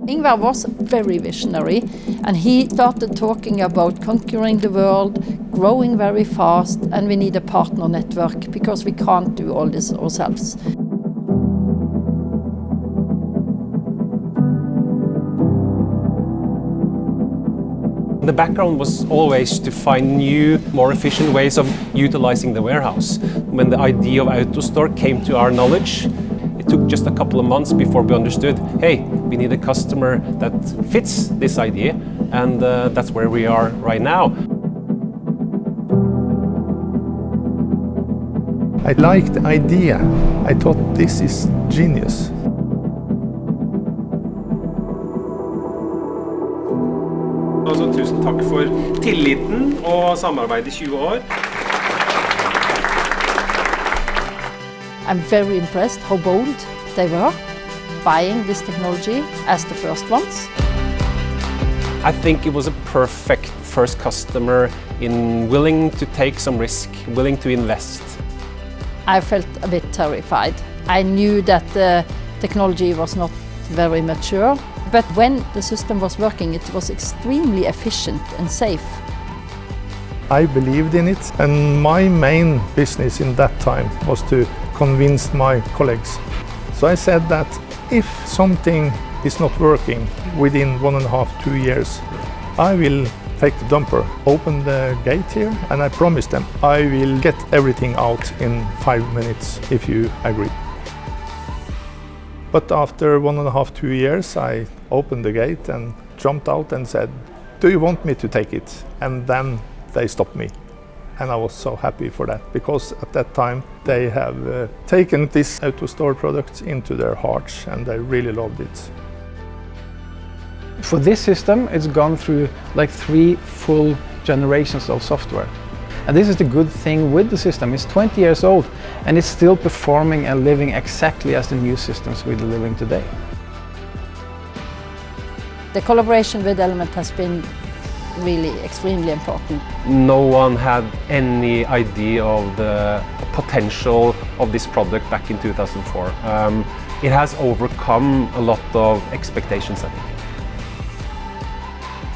Ingvar was very visionary, and he started talking about conquering the world, growing very fast, and we need a partner network because we can't do all this ourselves. The background was always to find new, more efficient ways of utilizing the warehouse. When the idea of AutoStore came to our knowledge, it took just a couple of months before we understood, hey, we need a customer that fits this idea, and that's where we are right now. I liked the idea. I thought this is genius. Altså, tusen takk for tilliten og samarbeidet i 20 år. I'm very impressed how bold they were, buying this technology as the first ones. I think it was a perfect first customer in willing to take some risk, willing to invest. I felt a bit terrified. I knew that the technology was not very mature, but when the system was working, it was extremely efficient and safe. I believed in it, and my main business in that time was to convince my colleagues. So I said that if something is not working within 1.5 to 2 years, I will take the dumper, open the gate here, and I promised them I will get everything out in 5 minutes if you agree. But after 1.5 to 2 years, I opened the gate and jumped out and said, "Do you want me to take it?" And then they stopped me. And I was so happy for that, because at that time they have taken this AutoStore product into their hearts and they really loved it. For this system, it's gone through like 3 full generations of software. And this is the good thing with the system. It's 20 years old and it's still performing and living exactly as the new systems we're delivering today. The collaboration with Element has been really extremely important. No one had any idea of the potential of this product back in 2004. It has overcome a lot of expectations, I think.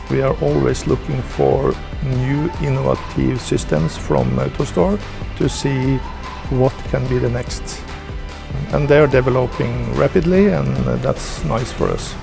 We are always looking for new innovative systems from AutoStore to see what can be the next. And they are developing rapidly, and that's nice for us.